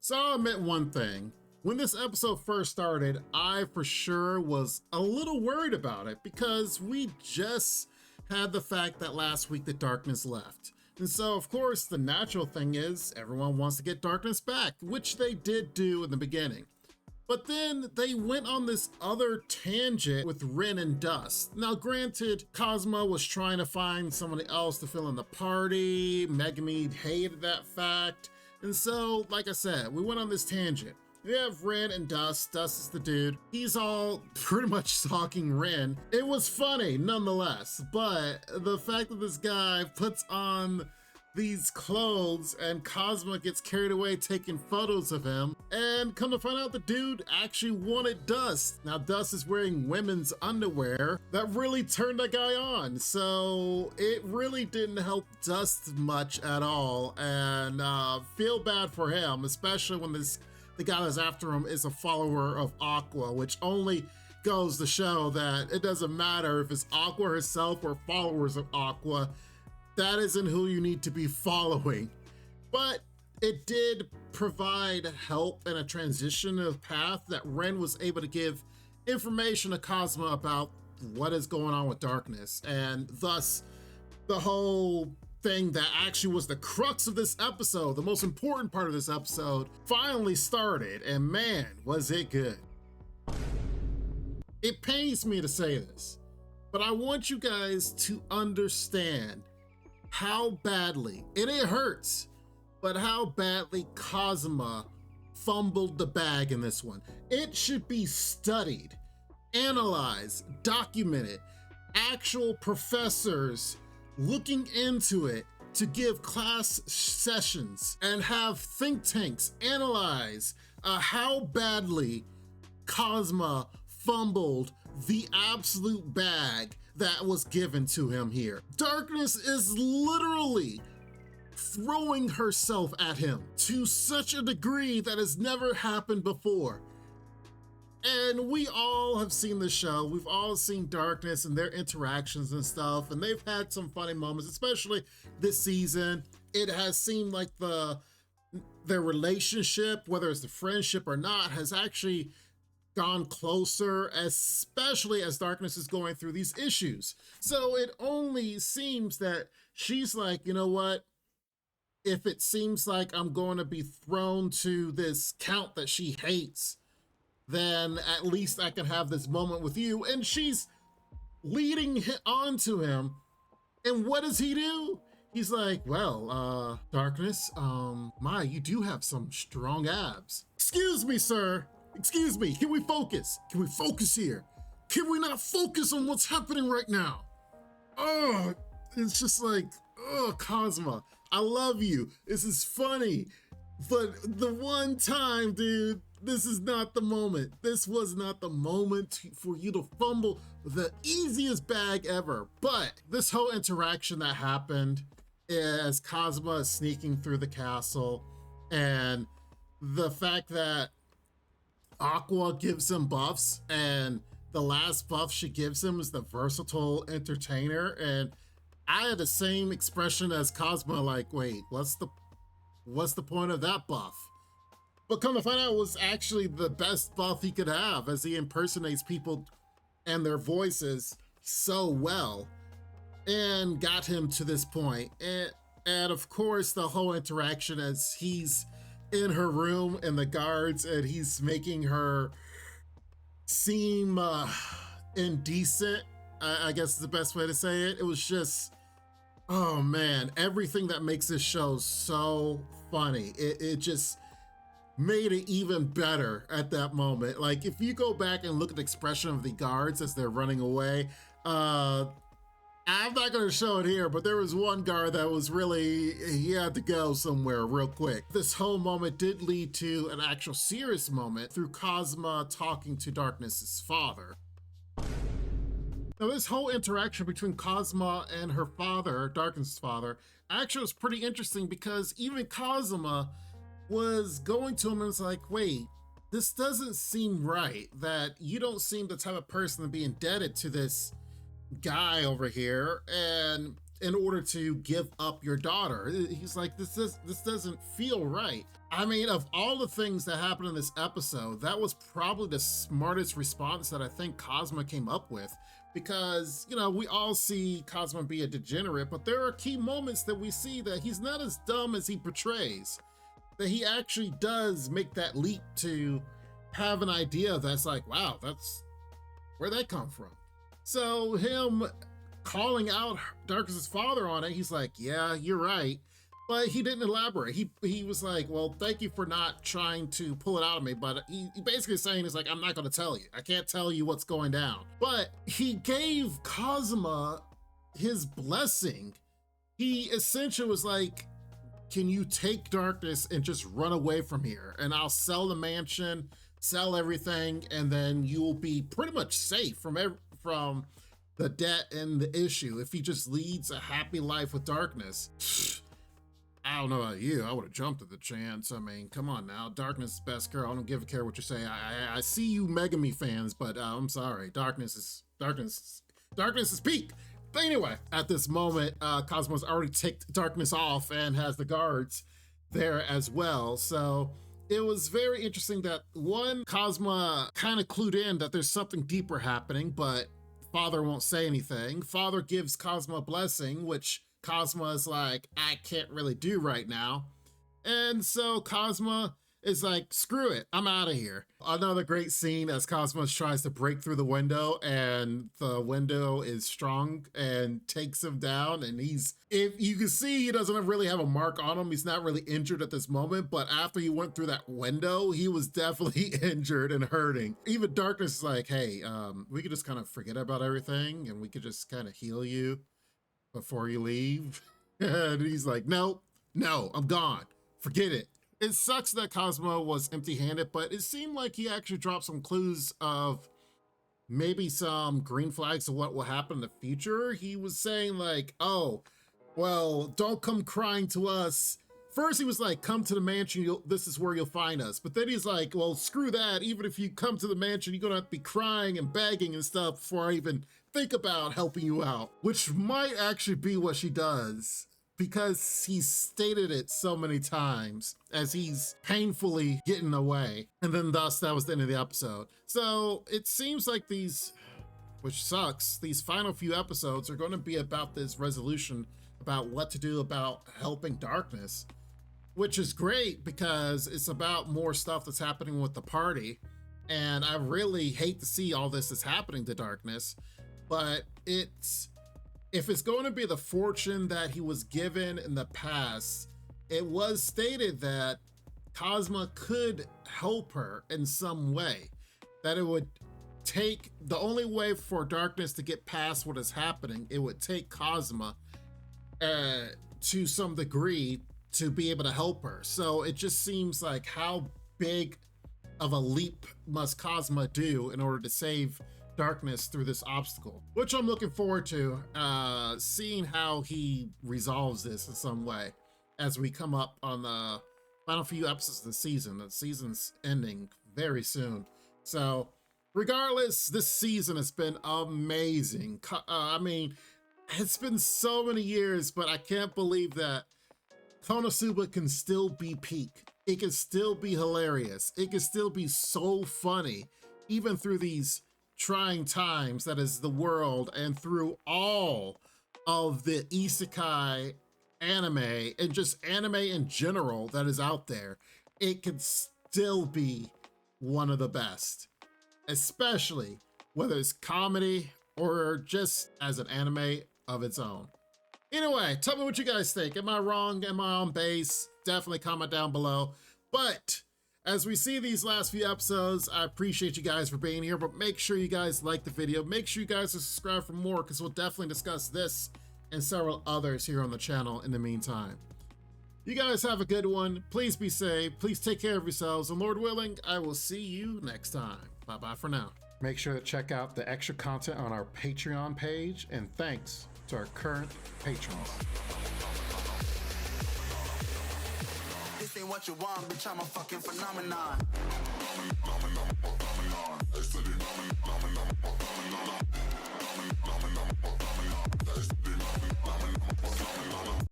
So I'll admit one thing. When this episode first started, I for sure was a little worried about it because we just had the fact that last week the Darkness left. And so, of course, the natural thing is everyone wants to get Darkness back, which they did do in the beginning. But then they went on this other tangent with Ren and Dust. Now, granted, Kazuma was trying to find somebody else to fill in the party. Megumi hated that fact. And so, like I said, we went on this tangent. We have Ren and Dust. Dust is the dude. He's all pretty much stalking Ren. It was funny nonetheless, but the fact that this guy puts on these clothes and Kazuma gets carried away taking photos of him, and come to find out the dude actually wanted Dust. Now Dust is wearing women's underwear that really turned that guy on, so it really didn't help Dust much at all, and feel bad for him, especially when the guy that's after him is a follower of Aqua, which only goes to show that it doesn't matter if it's Aqua herself or followers of Aqua. That isn't who you need to be following. But it did provide help and a transition of path that Ren was able to give information to Kazuma about what is going on with Darkness, and thus the whole thing that actually was the crux of this episode, the most important part of this episode, finally started, and man, was it good. It pains me to say this, but I want you guys to understand how badly, and it hurts, but how badly Kazuma fumbled the bag in this one. It should be studied, analyzed, documented, actual professors looking into it to give class sessions and have think tanks analyze how badly Kazuma fumbled the absolute bag that was given to him here. Darkness is literally throwing herself at him to such a degree that has never happened before. And we all have seen the show. We've all seen Darkness and their interactions and stuff, and they've had some funny moments, especially this season. It has seemed like their relationship, whether it's the friendship or not, has actually gone closer, especially as Darkness is going through these issues. So it only seems that she's like, you know what? If it seems like I'm going to be thrown to this count that she hates, then at least I can have this moment with you. And she's leading on to him. And what does he do? He's like, well, Darkness, you do have some strong abs. Excuse me, sir. Excuse me. Can we focus? Can we focus here? Can we not focus on what's happening right now? Oh, it's just like, oh, Kazuma, I love you. This is funny. But the one time, dude, this is not the moment. This was not the moment for you to fumble the easiest bag ever. But this whole interaction that happened as Kazuma is sneaking through the castle, and the fact that Aqua gives him buffs, and the last buff she gives him is the versatile entertainer, and I had the same expression as Kazuma, like, wait, what's the point of that buff? But come to find out, it was actually the best buff he could have, as he impersonates people and their voices so well, and got him to this point. And of course, the whole interaction as he's in her room and the guards, and he's making her seem indecent, I guess is the best way to say it. It was just, oh man, everything that makes this show so funny. It just made it even better at that moment. Like, if you go back and look at the expression of the guards as they're running away, I'm not going to show it here, but there was one guard that was really, he had to go somewhere real quick. This whole moment did lead to an actual serious moment through Kazuma talking to Darkness's father. Now, this whole interaction between Kazuma and her father, Darkness's father, actually was pretty interesting, because even Kazuma was going to him and was like, wait, this doesn't seem right, that you don't seem the type of person to be indebted to this guy over here. And in order to give up your daughter. He's like, this doesn't feel right. I mean, of all the things that happened in this episode, that was probably the smartest response that I think Kazuma came up with, because, you know, we all see Kazuma be a degenerate, but there are key moments that we see that he's not as dumb as he portrays, that he actually does make that leap to have an idea that's like, wow, that's where'd that come from? So him calling out Darkness's father on it, he's like, yeah, you're right. But he didn't elaborate. He was like, well, thank you for not trying to pull it out of me. But he basically saying is like, I'm not going to tell you. I can't tell you what's going down. But he gave Kazuma his blessing. He essentially was like, can you take Darkness and just run away from here? And I'll sell the mansion, sell everything, and then you'll be pretty much safe from the debt and the issue if he just leads a happy life with Darkness. I don't know about you, I would have jumped at the chance. I mean, come on now, Darkness is best girl. I don't give a care what you say. I see you Megami fans, but I'm sorry, Darkness is peak. But anyway, at this moment, Cosmo's already ticked Darkness off and has the guards there as well. So it was very interesting that one, Cosmo kind of clued in that there's something deeper happening, but Father won't say anything. Father gives Cosmo a blessing, which Cosmo is like, I can't really do right now. And so Cosmo is like, screw it, I'm out of here. Another great scene as Cosmos tries to break through the window, and the window is strong and takes him down. And if you can see, he doesn't really have a mark on him. He's not really injured at this moment, but after he went through that window, he was definitely injured and hurting. Even Darkness is like, hey, we could just kind of forget about everything and we could just kind of heal you before you leave. And he's like, no, I'm gone. Forget it. It sucks that Cosmo was empty-handed, but it seemed like he actually dropped some clues of maybe some green flags of what will happen in the future. He was saying like, oh, well, don't come crying to us. First he was like, come to the mansion, this is where you'll find us. But then he's like, well, screw that. Even if you come to the mansion, you're gonna have to be crying and begging and stuff before I even think about helping you out. Which might actually be what she does, because he's stated it so many times as he's painfully getting away. And then thus that was the end of the episode. So it seems like these, which sucks, these final few episodes are going to be about this resolution about what to do about helping Darkness, which is great because it's about more stuff that's happening with the party. And I really hate to see all this is happening to Darkness, but if it's going to be the fortune that he was given in the past, it was stated that Cosmo could help her in some way, that it would take, the only way for Darkness to get past what is happening, it would take Cosmo to some degree to be able to help her. So it just seems like, how big of a leap must Cosmo do in order to save Darkness through this obstacle, which I'm looking forward to seeing how he resolves this in some way as we come up on the final few episodes of the season. The season's ending very soon. So regardless, this season has been amazing. I mean, it's been so many years, but I can't believe that Konosuba can still be peak. It can still be hilarious. It can still be so funny, even through these trying times that is the world, and through all of the isekai anime and just anime in general that is out there. It can still be one of the best, especially whether it's comedy or just as an anime of its own. Anyway, tell me what you guys think. Am I wrong? Am I on base? Definitely comment down below. But as we see these last few episodes, I appreciate you guys for being here, but make sure you guys like the video. Make sure you guys are subscribed for more, because we'll definitely discuss this and several others here on the channel in the meantime. You guys have a good one. Please be safe. Please take care of yourselves. And Lord willing, I will see you next time. Bye-bye for now. Make sure to check out the extra content on our Patreon page. And thanks to our current patrons. This ain't what you want, bitch, I'm a fucking phenomenon.